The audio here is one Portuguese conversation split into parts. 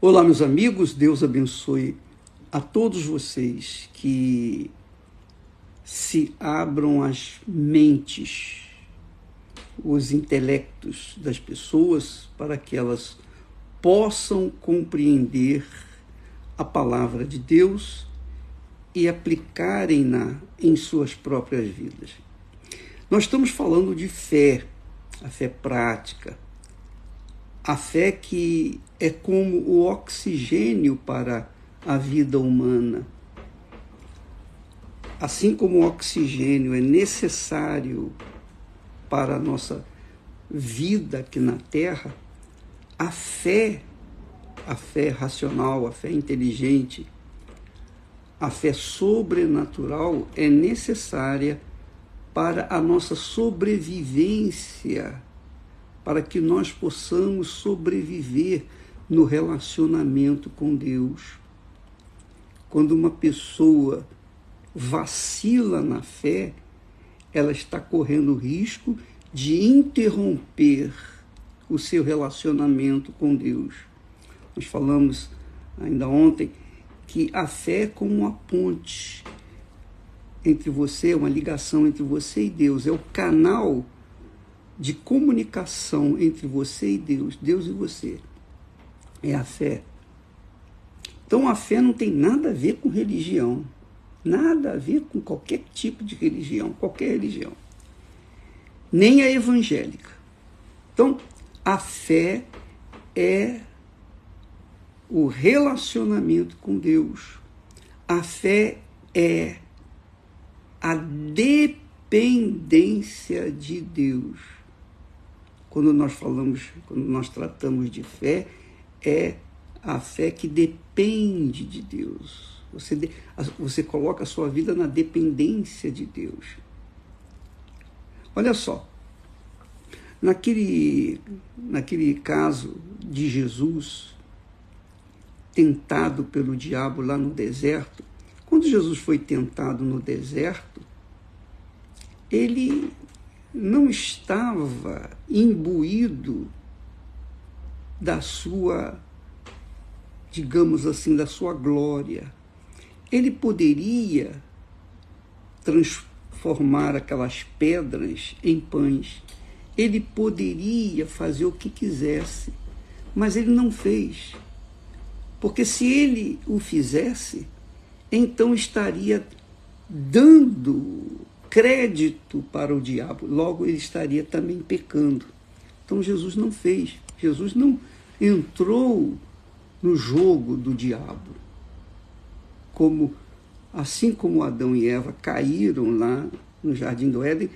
Olá, meus amigos, Deus abençoe a todos vocês que se abram as mentes, os intelectos das pessoas para que elas possam compreender a palavra de Deus e aplicarem-na em suas próprias vidas. Nós estamos falando de fé, a fé prática, a fé que é como o oxigênio para a vida humana. Assim como o oxigênio é necessário para a nossa vida aqui na Terra, a fé racional, a fé inteligente, a fé sobrenatural é necessária para a nossa sobrevivência, para que nós possamos sobreviver no relacionamento com Deus. Quando uma pessoa vacila na fé, ela está correndo o risco de interromper o seu relacionamento com Deus. Nós falamos ainda ontem que a fé é como uma ponte entre você, uma ligação entre você e Deus, é o canal de comunicação entre você e Deus, Deus e você, é a fé. Então a fé não tem nada a ver com religião, nada a ver com qualquer tipo de religião, qualquer religião, nem a evangélica. Então a fé é o relacionamento com Deus, a fé é a dependência de Deus. Quando nós tratamos de fé, é a fé que depende de Deus. Você coloca a sua vida na dependência de Deus. Olha só, naquele caso de Jesus, tentado pelo diabo lá no deserto, quando Jesus foi tentado no deserto, ele não estava imbuído da sua, digamos assim, da sua glória. Ele poderia transformar aquelas pedras em pães. Ele poderia fazer o que quisesse, mas ele não fez. Porque se ele o fizesse, então estaria dando crédito para o diabo, logo ele estaria também pecando. Então Jesus não fez, Jesus não entrou no jogo do diabo, assim como Adão e Eva caíram lá no Jardim do Éden,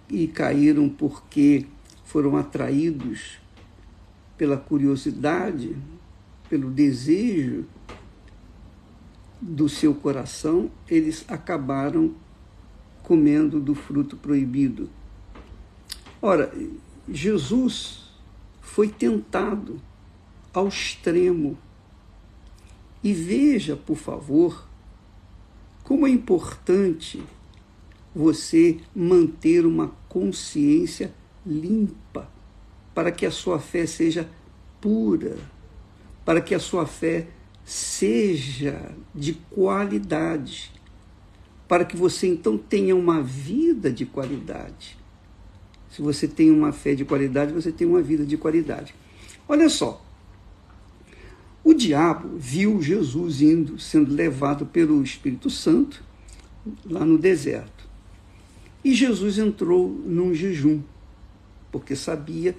e caíram porque foram atraídos pela curiosidade, pelo desejo do seu coração, eles acabaram comendo do fruto proibido. Ora, Jesus foi tentado ao extremo. E veja, por favor, como é importante você manter uma consciência limpa, para que a sua fé seja pura, para que a sua fé seja de qualidade, para que você então tenha uma vida de qualidade. Se você tem uma fé de qualidade, você tem uma vida de qualidade. Olha só, o diabo viu Jesus sendo levado pelo Espírito Santo lá no deserto. E Jesus entrou num jejum, porque sabia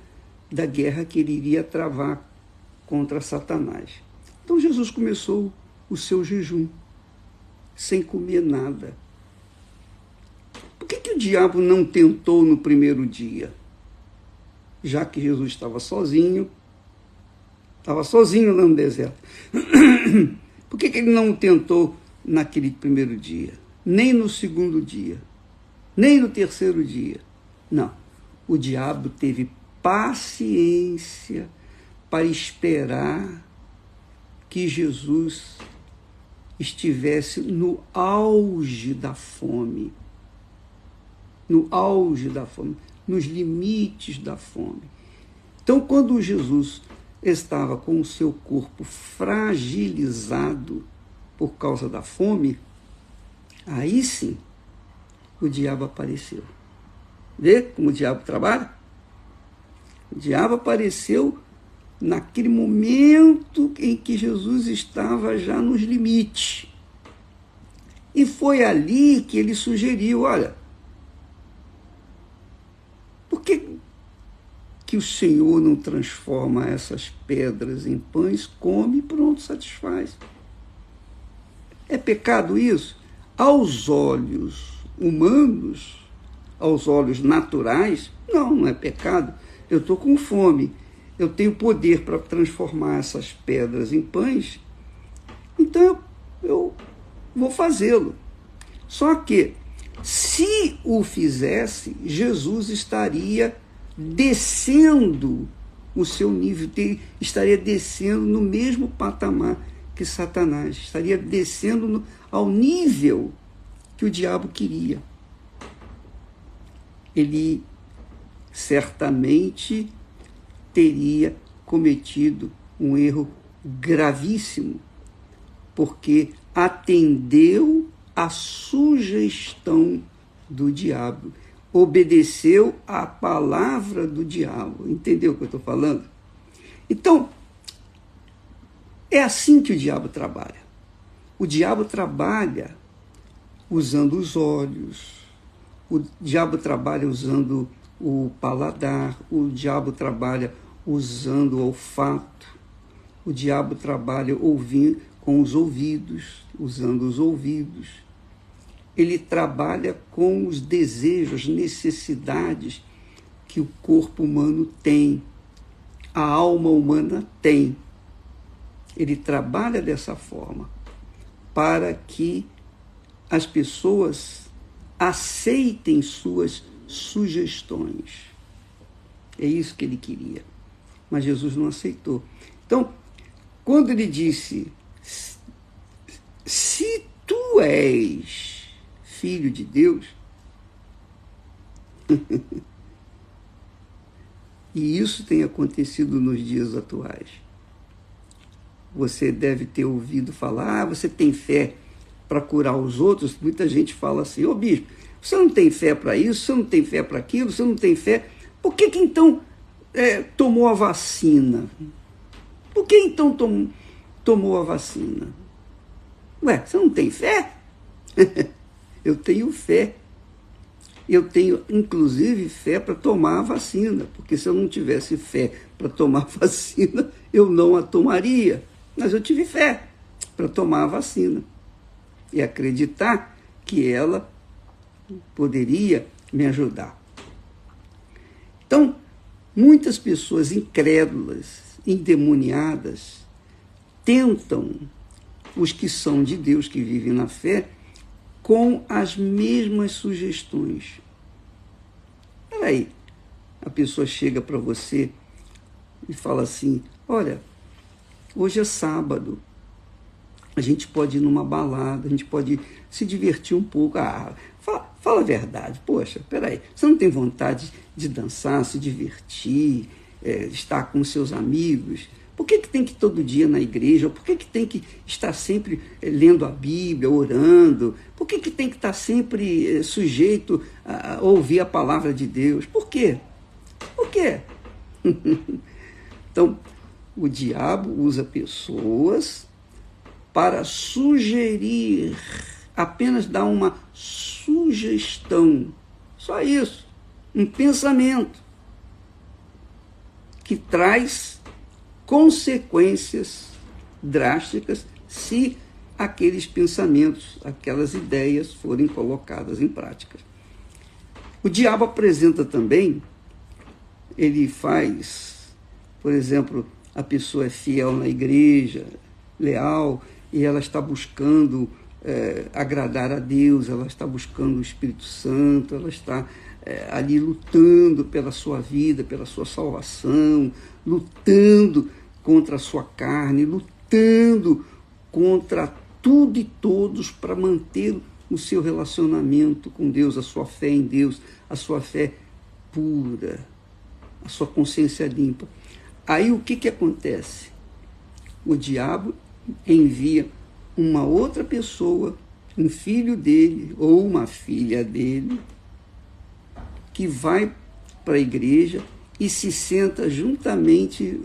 da guerra que ele iria travar contra Satanás. Então Jesus começou o seu jejum, sem comer nada. Por que o diabo não tentou no primeiro dia? Já que Jesus estava sozinho lá no deserto. Por que ele não tentou naquele primeiro dia? Nem no segundo dia? Nem no terceiro dia? Não. O diabo teve paciência para esperar que Jesus estivesse no auge da fome, nos limites da fome. Então, quando Jesus estava com o seu corpo fragilizado por causa da fome, aí sim o diabo apareceu. Vê como o diabo trabalha? O diabo apareceu naquele momento em que Jesus estava já nos limites. E foi ali que ele sugeriu, olha, por que o Senhor não transforma essas pedras em pães, come e pronto, satisfaz. É pecado isso? Aos olhos humanos, aos olhos naturais, não é pecado. Eu estou com fome, eu tenho poder para transformar essas pedras em pães, então eu vou fazê-lo. Só que, se o fizesse, Jesus estaria descendo o seu nível, estaria descendo no mesmo patamar que Satanás, estaria descendo ao nível que o diabo queria. Ele certamente teria cometido um erro gravíssimo, porque atendeu à sugestão do diabo, obedeceu à palavra do diabo. Entendeu o que eu estou falando? Então, é assim que o diabo trabalha. O diabo trabalha usando os olhos, o diabo trabalha usando o paladar, o diabo trabalha usando o olfato, o diabo trabalha ouvindo com os ouvidos, usando os ouvidos. Ele trabalha com os desejos, as necessidades que o corpo humano tem, a alma humana tem. Ele trabalha dessa forma para que as pessoas aceitem suas sugestões. É isso que ele queria. Mas Jesus não aceitou. Então, quando ele disse, se tu és filho de Deus, e isso tem acontecido nos dias atuais. Você deve ter ouvido falar, você tem fé para curar os outros? Muita gente fala assim, ô bispo, você não tem fé para isso, você não tem fé para aquilo, você não tem fé, por que então tomou a vacina? Por que então tomou a vacina? Ué, você não tem fé? Eu tenho fé. Eu tenho, inclusive, fé para tomar a vacina, porque se eu não tivesse fé para tomar a vacina, eu não a tomaria. Mas eu tive fé para tomar a vacina e acreditar que ela poderia me ajudar. Então, muitas pessoas incrédulas, endemoniadas, tentam os que são de Deus, que vivem na fé, com as mesmas sugestões. Peraí, a pessoa chega para você e fala assim, olha, hoje é sábado, a gente pode ir numa balada, a gente pode se divertir um pouco. Fala a verdade, poxa, peraí, você não tem vontade de dançar, se divertir, estar com seus amigos? Por que tem que ir todo dia na igreja? Por que tem que estar sempre lendo a Bíblia, orando? Por que tem que estar sempre sujeito a ouvir a palavra de Deus? Por quê? Por quê? Então, o diabo usa pessoas para sugerir, apenas dar uma sugestão. Só isso. Um pensamento que traz consequências drásticas se aqueles pensamentos, aquelas ideias forem colocadas em prática. O diabo apresenta também, ele faz, por exemplo, a pessoa é fiel na igreja, leal, e ela está buscando agradar a Deus, ela está buscando o Espírito Santo, ela está ali lutando pela sua vida, pela sua salvação, lutando contra a sua carne, lutando contra tudo e todos para manter o seu relacionamento com Deus, a sua fé em Deus, a sua fé pura, a sua consciência limpa. Aí o que acontece? O diabo envia uma outra pessoa, um filho dele ou uma filha dele, que vai para a igreja e se senta justamente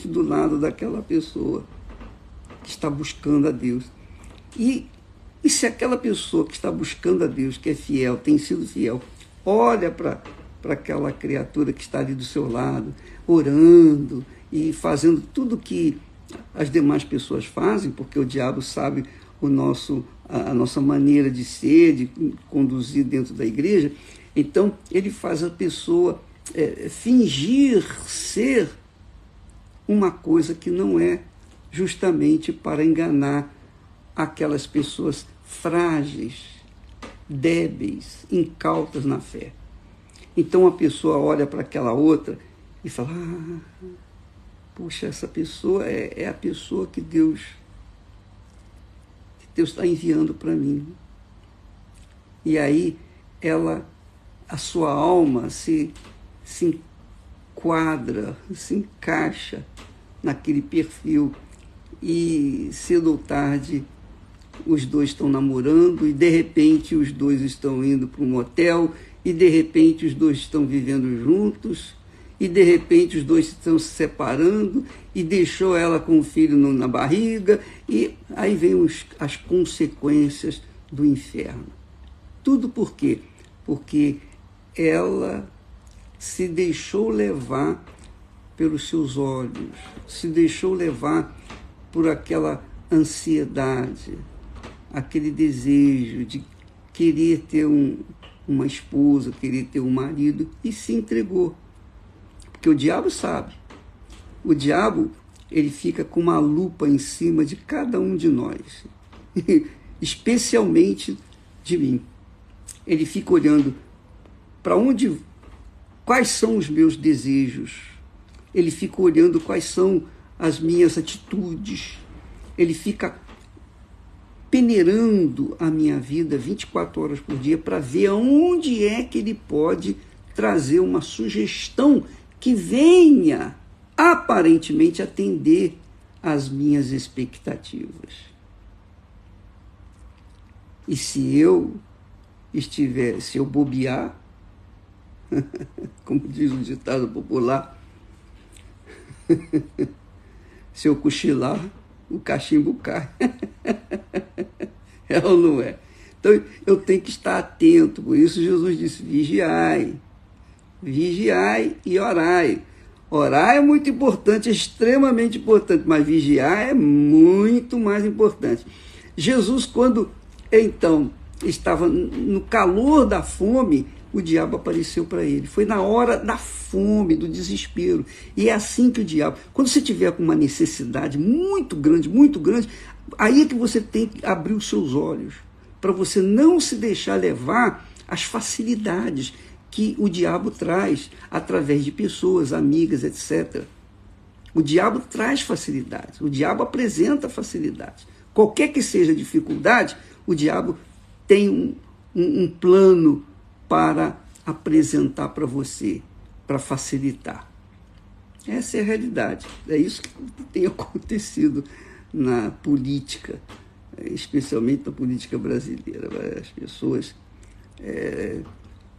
do lado daquela pessoa que está buscando a Deus. E se aquela pessoa que está buscando a Deus, que é fiel, tem sido fiel, olha para aquela criatura que está ali do seu lado, orando e fazendo tudo que as demais pessoas fazem, porque o diabo sabe a nossa maneira de ser, de conduzir dentro da igreja, então ele faz a pessoa fingir ser uma coisa que não é, justamente para enganar aquelas pessoas frágeis, débeis, incautas na fé. Então a pessoa olha para aquela outra e fala: puxa, essa pessoa é a pessoa que Deus está enviando para mim. E aí a sua alma se enquadra, se encaixa naquele perfil, e cedo ou tarde os dois estão namorando, e de repente os dois estão indo para um motel, e de repente os dois estão vivendo juntos, e de repente os dois estão se separando, e deixou ela com o filho na barriga, e aí vem as consequências do inferno. Tudo por quê? Porque ela se deixou levar pelos seus olhos, se deixou levar por aquela ansiedade, aquele desejo de querer ter uma esposa, querer ter um marido, e se entregou. Porque o diabo sabe. O diabo, ele fica com uma lupa em cima de cada um de nós, especialmente de mim. Ele fica olhando para quais são os meus desejos. Ele fica olhando quais são as minhas atitudes. Ele fica peneirando a minha vida 24 horas por dia para ver aonde é que ele pode trazer uma sugestão que venha aparentemente atender às minhas expectativas. E se eu bobear, como diz um ditado popular, se eu cochilar, o cachimbo cai. É ou não é? Então eu tenho que estar atento. Por isso Jesus disse: vigiai e orai. Orar é muito importante, é extremamente importante, mas vigiar é muito mais importante. Jesus, quando então estava no calor da fome, o diabo apareceu para ele. Foi na hora da fome, do desespero. E é assim que o diabo... Quando você tiver com uma necessidade muito grande, aí é que você tem que abrir os seus olhos, para você não se deixar levar às facilidades que o diabo traz através de pessoas, amigas, etc. O diabo traz facilidades, o diabo apresenta facilidades. Qualquer que seja a dificuldade, o diabo tem um plano para apresentar para você, para facilitar. Essa é a realidade. É isso que tem acontecido na política, especialmente na política brasileira. As pessoas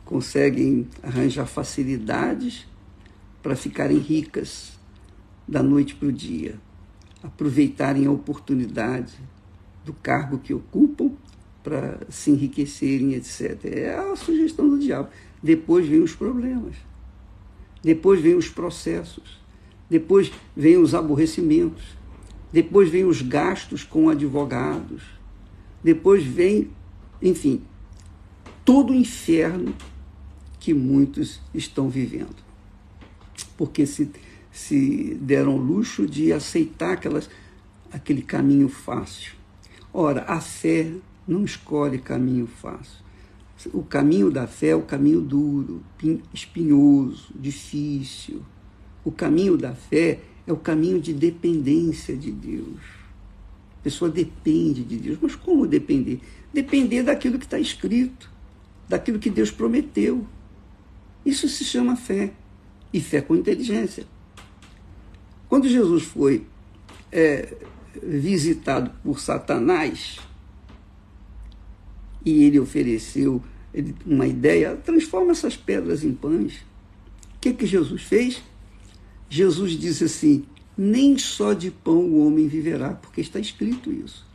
conseguem arranjar facilidades para ficarem ricas da noite para o dia, aproveitarem a oportunidade do cargo que ocupam para se enriquecerem, etc. É a sugestão do diabo. Depois vem os problemas, depois vem os processos, depois vem os aborrecimentos, depois vem os gastos com advogados, depois vem, enfim, todo o inferno que muitos estão vivendo. Porque se deram luxo de aceitar aquele caminho fácil. Ora, a fé não escolhe caminho fácil. O caminho da fé é o caminho duro, espinhoso, difícil. O caminho da fé é o caminho de dependência de Deus. A pessoa depende de Deus. Mas como depender? Depender daquilo que está escrito, daquilo que Deus prometeu. Isso se chama fé. E fé com inteligência. Quando Jesus foi visitado por Satanás, e ele ofereceu uma ideia, transforma essas pedras em pães. O que Jesus fez? Jesus disse assim, nem só de pão o homem viverá, porque está escrito isso.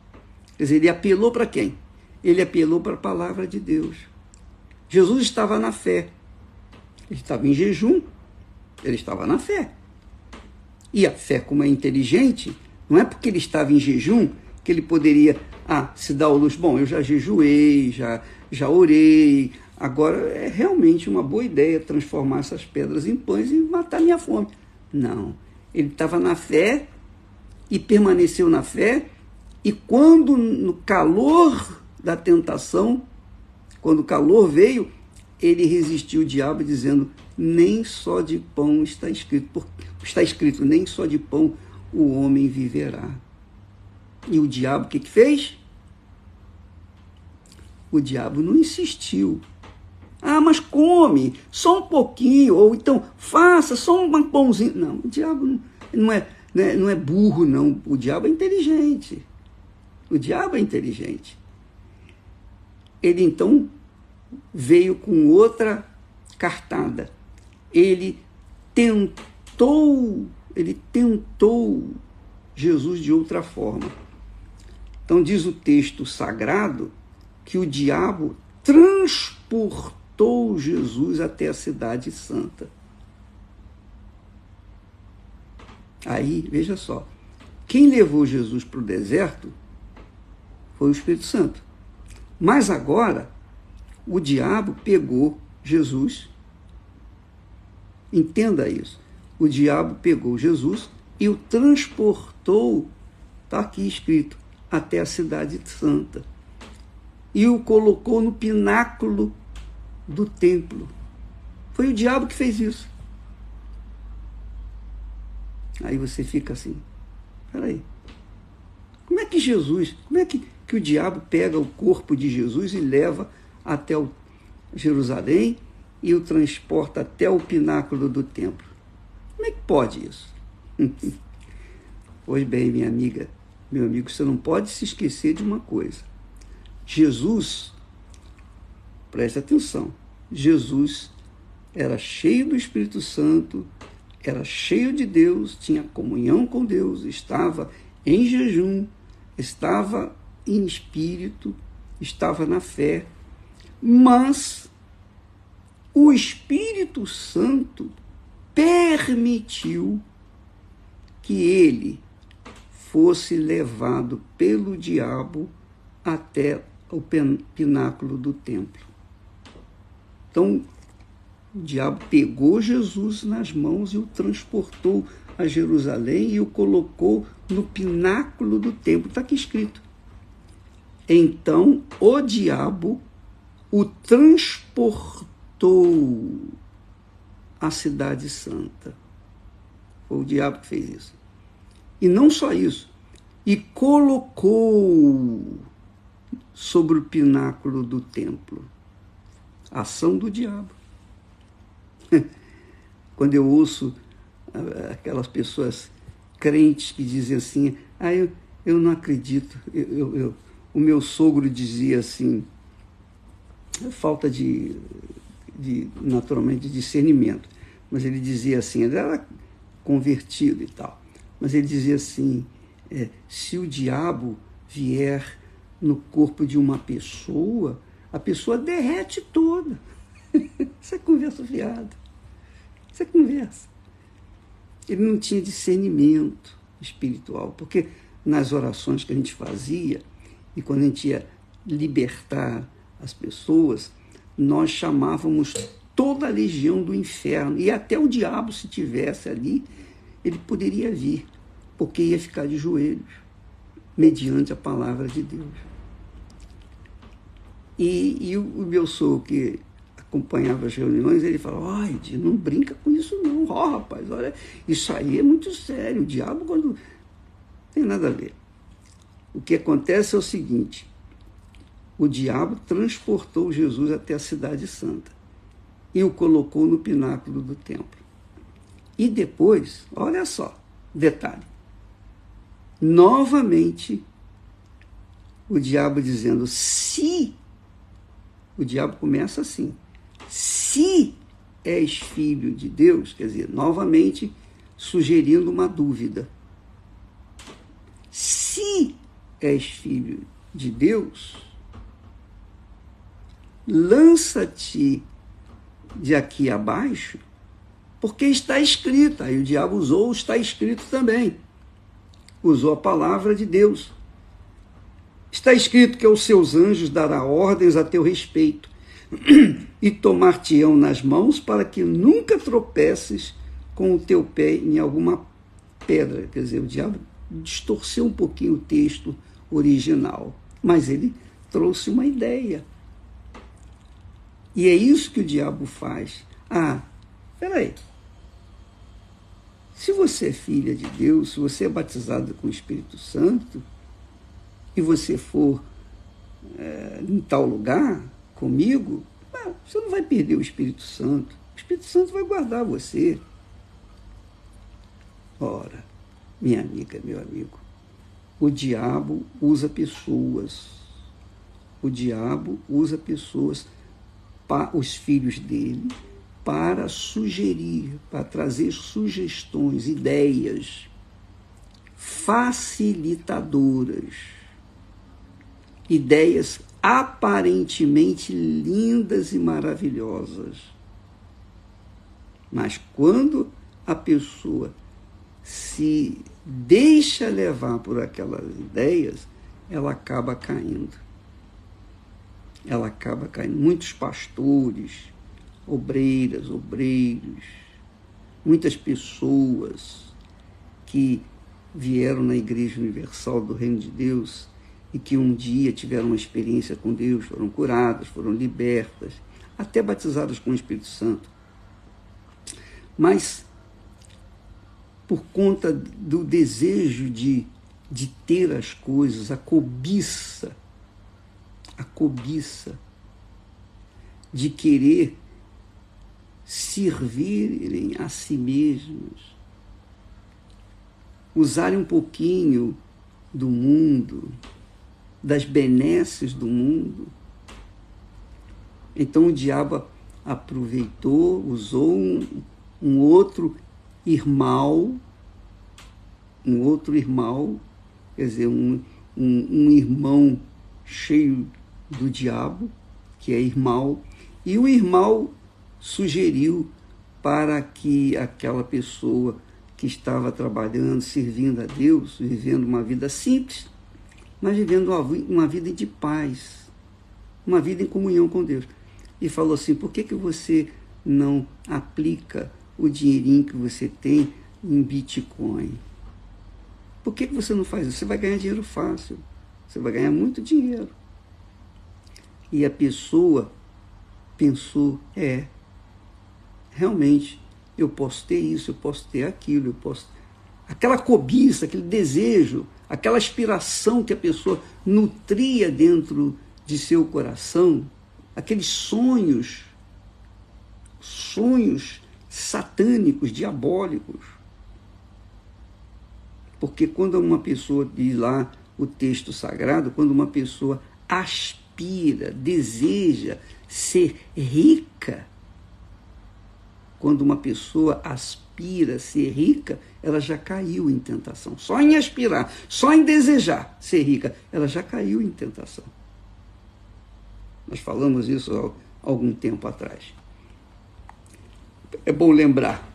Quer dizer, ele apelou para quem? Ele apelou para a palavra de Deus. Jesus estava na fé. Ele estava em jejum, ele estava na fé. E a fé, como é inteligente, não é porque ele estava em jejum que ele poderia se dar ao luxo. Bom, eu já jejuei, já orei, agora é realmente uma boa ideia transformar essas pedras em pães e matar minha fome. Não, ele estava na fé e permaneceu na fé, e quando no calor da tentação, quando o calor veio, ele resistiu ao diabo dizendo, nem só de pão está escrito, nem só de pão o homem viverá. E o diabo o que fez? O diabo não insistiu. Mas come, só um pouquinho, ou então faça só um pãozinho. Não, o diabo não é burro, não. O diabo é inteligente. O diabo é inteligente. Ele então veio com outra cartada. Ele tentou Jesus de outra forma. Então diz o texto sagrado que o diabo transportou Jesus até a cidade santa. Aí, veja só, quem levou Jesus para o deserto foi o Espírito Santo. Mas agora, o diabo pegou Jesus. Entenda isso. O diabo pegou Jesus e o transportou, está aqui escrito, até a cidade santa. E o colocou no pináculo do templo. Foi o diabo que fez isso. Aí você fica assim, peraí, como é que o diabo pega o corpo de Jesus e leva até o Jerusalém e o transporta até o pináculo do templo? Como é que pode isso? Pois bem, minha amiga, meu amigo, você não pode se esquecer de uma coisa. Jesus, preste atenção, Jesus era cheio do Espírito Santo, era cheio de Deus, tinha comunhão com Deus, estava em jejum, estava em espírito, estava na fé, mas o Espírito Santo permitiu que ele fosse levado pelo diabo até o pináculo do templo. Então, o diabo pegou Jesus nas mãos e o transportou a Jerusalém e o colocou no pináculo do templo. Está aqui escrito. Então, o diabo o transportou à cidade santa. Foi o diabo que fez isso. E não só isso, e colocou sobre o pináculo do templo. A ação do diabo. Quando eu ouço aquelas pessoas crentes que dizem assim, eu não acredito, o meu sogro dizia assim, falta naturalmente, de discernimento, mas ele dizia assim, ele era convertido e tal, mas ele dizia assim, se o diabo vier no corpo de uma pessoa, a pessoa derrete toda. Isso é conversa fiada. Isso é conversa. Ele não tinha discernimento espiritual, porque nas orações que a gente fazia, e quando a gente ia libertar as pessoas, nós chamávamos toda a legião do inferno, e até o diabo, se tivesse ali, ele poderia vir, porque ia ficar de joelhos, mediante a palavra de Deus. E o meu sogro, que acompanhava as reuniões, ele falava, não brinca com isso não, rapaz, olha, isso aí é muito sério, o diabo quando... Não tem nada a ver. O que acontece é o seguinte, o diabo transportou Jesus até a cidade santa e o colocou no pináculo do templo. E depois, olha só, Detalhe. Novamente, o diabo dizendo, se, o diabo começa assim, se és filho de Deus, quer dizer, novamente sugerindo uma dúvida. Se és filho de Deus, lança-te de aqui abaixo, porque está escrito. Aí o diabo usou o está escrito também. Usou a palavra de Deus. Está escrito que aos seus anjos dará ordens a teu respeito e tomar-te-ão nas mãos para que nunca tropeces com o teu pé em alguma pedra. Quer dizer, o diabo distorceu um pouquinho o texto original, mas ele trouxe uma ideia. E é isso que o diabo faz. Peraí. Se você é filha de Deus, se você é batizada com o Espírito Santo, e você for em tal lugar comigo, você não vai perder o Espírito Santo. O Espírito Santo vai guardar você. Ora, minha amiga, meu amigo, o diabo usa pessoas. O diabo usa pessoas, os filhos dele, para sugerir, para trazer sugestões, ideias facilitadoras, ideias aparentemente lindas e maravilhosas. Mas quando a pessoa se deixa levar por aquelas ideias, ela acaba caindo. Ela acaba caindo. Muitos pastores, obreiras, obreiros, muitas pessoas que vieram na Igreja Universal do Reino de Deus e que um dia tiveram uma experiência com Deus, foram curadas, foram libertas, até batizadas com o Espírito Santo. Mas, por conta do desejo de ter as coisas, a cobiça de querer servirem a si mesmos, usarem um pouquinho do mundo, das benesses do mundo. Então o diabo aproveitou, usou um outro irmão, quer dizer, um irmão cheio do diabo, que é irmão, e o irmão sugeriu para que aquela pessoa que estava trabalhando, servindo a Deus, vivendo uma vida simples, mas vivendo uma vida de paz, uma vida em comunhão com Deus. E falou assim, por que você não aplica o dinheirinho que você tem em Bitcoin? Por que você não faz isso? Você vai ganhar dinheiro fácil, você vai ganhar muito dinheiro. E a pessoa pensou, realmente, eu posso ter isso, eu posso ter aquilo, eu posso... Aquela cobiça, aquele desejo, aquela aspiração que a pessoa nutria dentro de seu coração, aqueles sonhos satânicos, diabólicos. Porque quando uma pessoa, diz lá o texto sagrado, quando uma pessoa aspira, deseja ser rica, quando uma pessoa aspira a ser rica, ela já caiu em tentação. Só em aspirar, só em desejar ser rica, ela já caiu em tentação. Nós falamos isso há algum tempo atrás. É bom lembrar.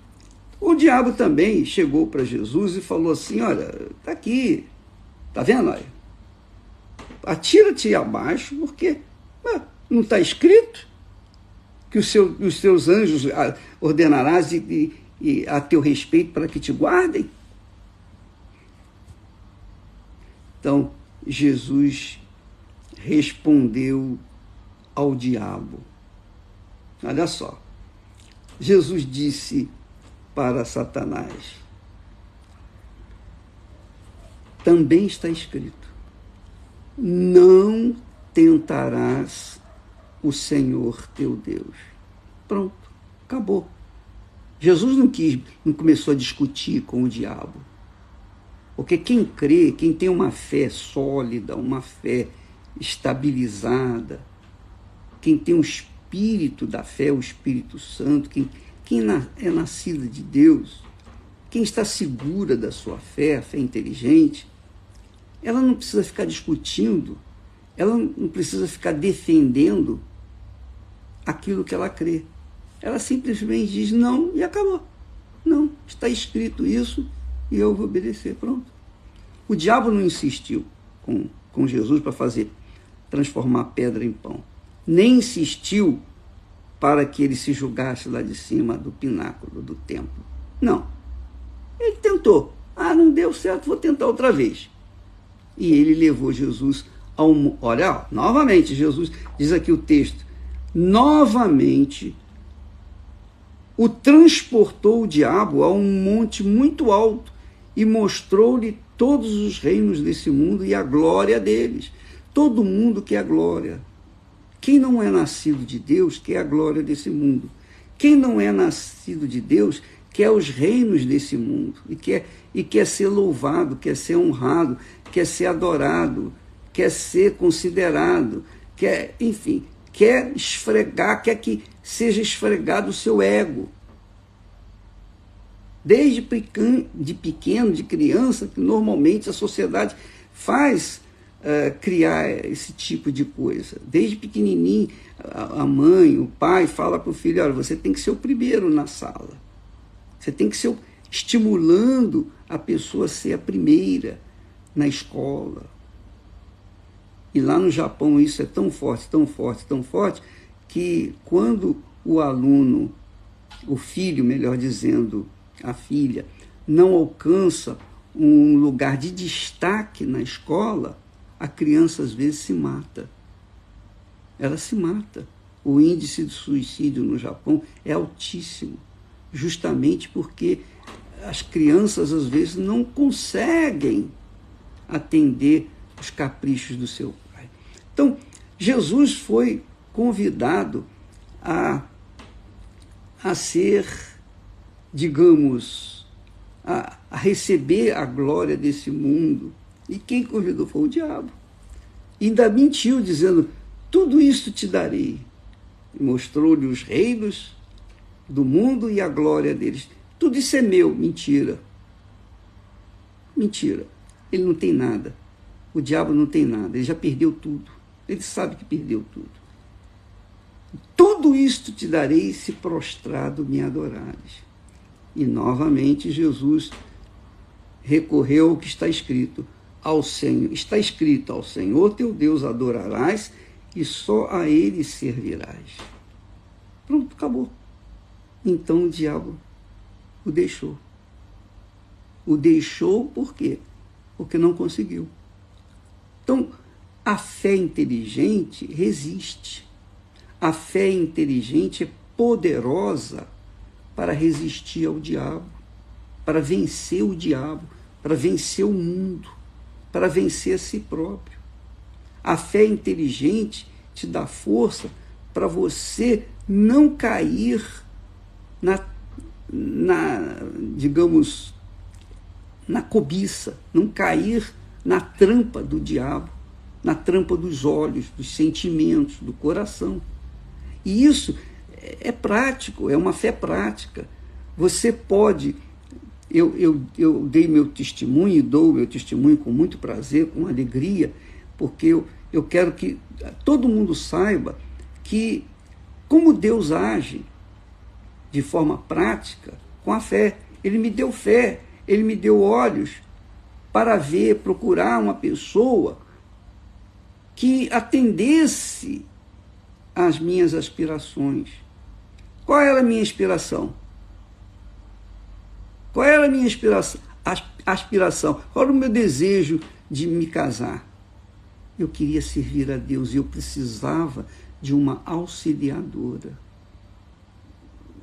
O diabo também chegou para Jesus e falou assim, olha, está aqui, está vendo? Olha, atira-te abaixo, porque não está escrito que os teus anjos ordenarás e a teu respeito para que te guardem? Então, Jesus respondeu ao diabo. Olha só. Jesus disse para Satanás, também está escrito, não tentarás o Senhor teu Deus. Pronto, acabou. Jesus não começou a discutir com o diabo. Porque quem crê, quem tem uma fé sólida, uma fé estabilizada, quem tem o espírito da fé, o Espírito Santo, quem é nascida de Deus, quem está segura da sua fé, a fé inteligente, ela não precisa ficar discutindo, ela não precisa ficar defendendo aquilo que ela crê. Ela simplesmente diz não e acabou. Não, está escrito isso e eu vou obedecer, pronto. O diabo não insistiu com Jesus para transformar a pedra em pão. Nem insistiu para que ele se julgasse lá de cima do pináculo do templo. Não. Ele tentou. Não deu certo, vou tentar outra vez. E ele levou Jesus ao... Olha, novamente, Jesus, diz aqui o texto, novamente o transportou o diabo a um monte muito alto e mostrou-lhe todos os reinos desse mundo e a glória deles. Todo mundo quer a glória. Quem não é nascido de Deus quer a glória desse mundo. Quem não é nascido de Deus quer os reinos desse mundo e quer ser louvado, quer ser honrado, quer ser adorado, quer ser considerado, quer esfregar, quer que seja esfregado o seu ego. Desde pequeno, de criança, que normalmente a sociedade faz criar esse tipo de coisa. Desde pequenininho, a mãe, o pai fala para o filho, olha, você tem que ser o primeiro na sala. Você tem que ser estimulando a pessoa a ser a primeira na escola. E lá no Japão isso é tão forte, tão forte, tão forte, que quando o aluno, o filho, melhor dizendo, a filha, não alcança um lugar de destaque na escola, a criança às vezes se mata. Ela se mata. O índice de suicídio no Japão é altíssimo, justamente porque as crianças às vezes não conseguem atender os caprichos do seu pai. Então, Jesus foi convidado a ser, digamos, a receber a glória desse mundo. E quem convidou foi o diabo. E ainda mentiu, dizendo, tudo isso te darei. E mostrou-lhe os reinos do mundo e a glória deles. Tudo isso é meu. Mentira. Mentira. Ele não tem nada. O diabo não tem nada. Ele já perdeu tudo. Ele sabe que perdeu tudo. Tudo isto te darei se prostrado me adorares. E novamente Jesus recorreu ao que está escrito. Está escrito, ao Senhor teu Deus adorarás e só a Ele servirás. Pronto, acabou. Então o diabo o deixou. O deixou por quê? Porque não conseguiu. Então, a fé inteligente resiste. A fé inteligente é poderosa para resistir ao diabo, para vencer o diabo, para vencer o mundo, para vencer a si próprio. A fé inteligente te dá força para você não cair digamos, na cobiça, não cair na trampa do diabo, na trampa dos olhos, dos sentimentos, do coração. E isso é prático, é uma fé prática. Você pode... Eu dei meu testemunho e dou meu testemunho com muito prazer, com alegria, porque eu quero que todo mundo saiba que como Deus age de forma prática com a fé. Ele me deu fé, Ele me deu olhos para ver, procurar uma pessoa que atendesse às minhas aspirações. Qual era a minha aspiração? Qual era a minha aspiração? Qual era o meu desejo de me casar? Eu queria servir a Deus e eu precisava de uma auxiliadora.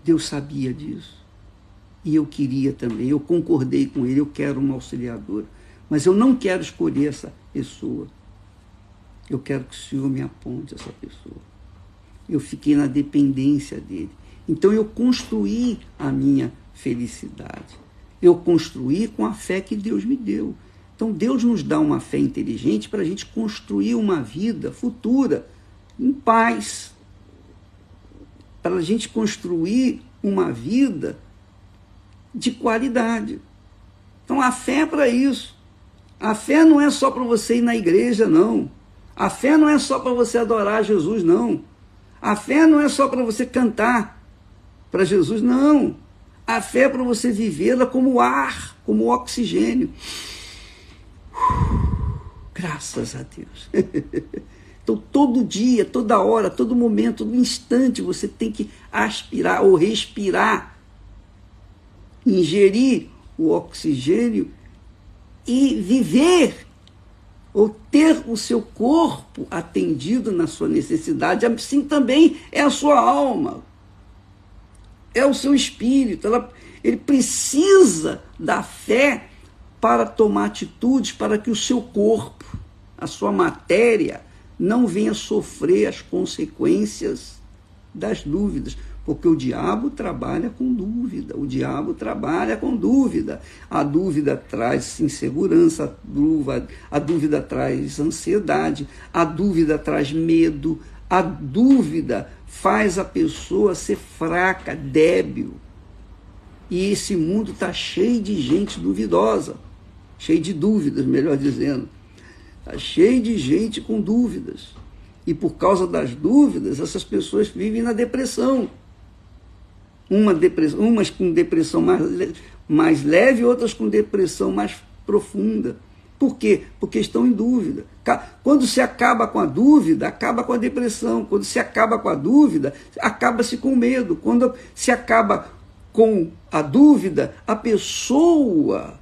Deus sabia disso. E eu queria também, eu concordei com Ele, eu quero uma auxiliadora. Mas eu não quero escolher essa pessoa. Eu quero que o Senhor me aponte essa pessoa. Eu fiquei na dependência dEle. Então eu construí a minha felicidade. Eu construí com a fé que Deus me deu. Então Deus nos dá uma fé inteligente para a gente construir uma vida futura em paz, para a gente construir uma vida de qualidade. Então a fé é para isso. A fé não é só para você ir na igreja, não. A fé não é só para você adorar Jesus, não. A fé não é só para você cantar para Jesus, não. A fé é para você vivê-la como ar, como oxigênio. Graças a Deus. Então, todo dia, toda hora, todo momento, todo instante, você tem que aspirar ou respirar, ingerir o oxigênio e viver, ou ter o seu corpo atendido na sua necessidade. Assim também é a sua alma, é o seu espírito. Ele precisa da fé para tomar atitudes, para que o seu corpo, a sua matéria, não venha sofrer as consequências das dúvidas, porque o diabo trabalha com dúvida, o diabo trabalha com dúvida. A dúvida traz insegurança, a dúvida traz ansiedade, a dúvida traz medo, a dúvida faz a pessoa ser fraca, débil. E esse mundo está cheio de gente duvidosa, cheio de dúvidas, melhor dizendo. Está cheio de gente com dúvidas. E por causa das dúvidas, essas pessoas vivem na depressão. Umas com depressão mais leve, outras com depressão mais profunda. Por quê? Porque estão em dúvida. Quando se acaba com a dúvida, acaba com a depressão. Quando se acaba com a dúvida, acaba-se com o medo. Quando se acaba com a dúvida, a pessoa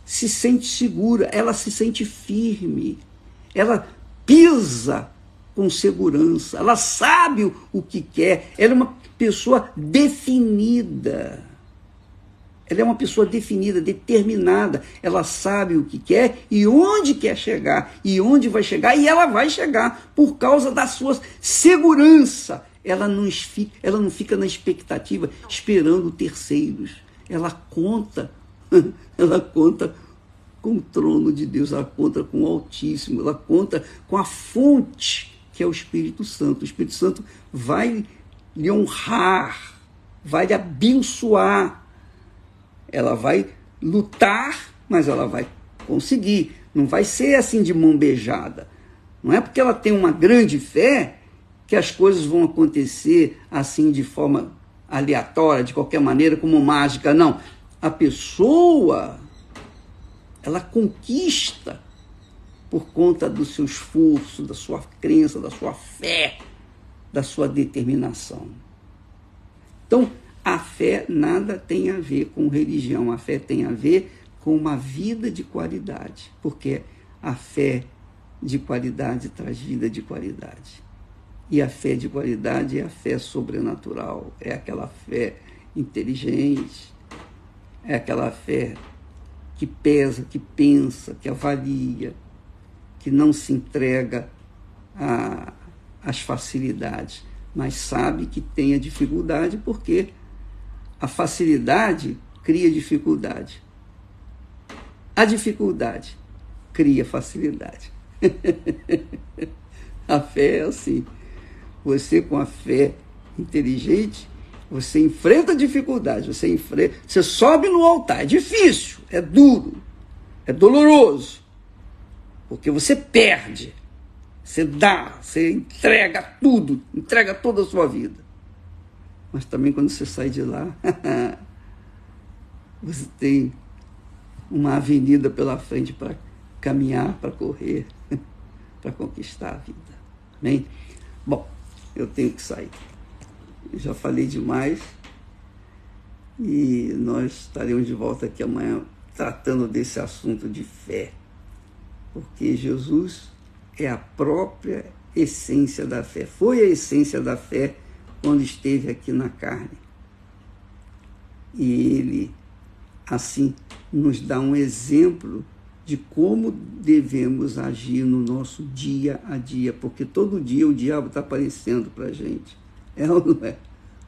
se sente segura, ela se sente firme, ela pisa com segurança, ela sabe o que quer, ela é uma pessoa definida. Ela é uma pessoa definida, determinada, ela sabe o que quer e onde quer chegar, e onde vai chegar, e ela vai chegar por causa da sua segurança. Ela não fica na expectativa, esperando terceiros. Ela conta com o trono de Deus, ela conta com o Altíssimo, ela conta com a fonte, que é o Espírito Santo. O Espírito Santo vai lhe honrar, vai lhe abençoar. Ela vai lutar, mas ela vai conseguir. Não vai ser assim de mão beijada. Não é porque ela tem uma grande fé que as coisas vão acontecer assim de forma aleatória, de qualquer maneira, como mágica. Não. A pessoa, ela conquista por conta do seu esforço, da sua crença, da sua fé, da sua determinação. Então, a fé nada tem a ver com religião, a fé tem a ver com uma vida de qualidade, porque a fé de qualidade traz vida de qualidade. E a fé de qualidade é a fé sobrenatural, é aquela fé inteligente, é aquela fé que pesa, que pensa, que avalia, que não se entrega às facilidades, mas sabe que tem a dificuldade, porque a facilidade cria dificuldade. A dificuldade cria facilidade. A fé é assim. Você, com a fé inteligente, você enfrenta a dificuldade, você sobe no altar. É difícil, é duro, é doloroso, porque você perde, você dá, você entrega tudo, entrega toda a sua vida. Mas também quando você sai de lá, você tem uma avenida pela frente para caminhar, para correr, para conquistar a vida. Amém? Bom, eu tenho que sair. Eu já falei demais e nós estaremos de volta aqui amanhã tratando desse assunto de fé, porque Jesus é a própria essência da fé. Foi a essência da fé quando esteve aqui na carne. E ele, assim, nos dá um exemplo de como devemos agir no nosso dia a dia, porque todo dia o diabo está aparecendo para a gente. É ou não é?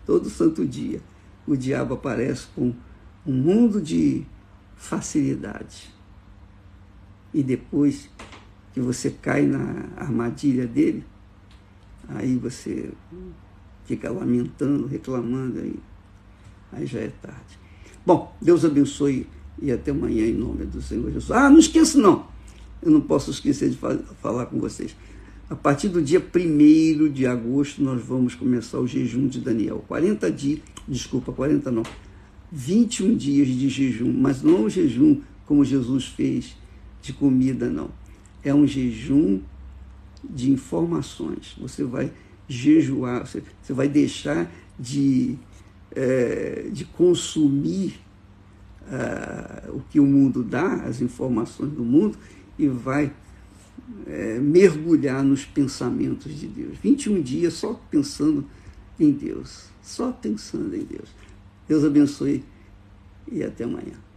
Todo santo dia o diabo aparece com um mundo de facilidade. e depois que você cai na armadilha dele, aí você fica lamentando, reclamando, aí já é tarde. Bom, Deus abençoe e até amanhã em nome do Senhor Jesus. Não esqueça não, eu não posso esquecer de falar com vocês. A partir do dia 1º de agosto nós vamos começar o jejum de Daniel. 21 dias de jejum, mas não o jejum como Jesus fez de comida, não. É um jejum de informações. Você vai jejuar, você vai deixar de consumir o que o mundo dá, as informações do mundo, e vai mergulhar nos pensamentos de Deus. 21 dias só pensando em Deus, só pensando em Deus. Deus abençoe e até amanhã.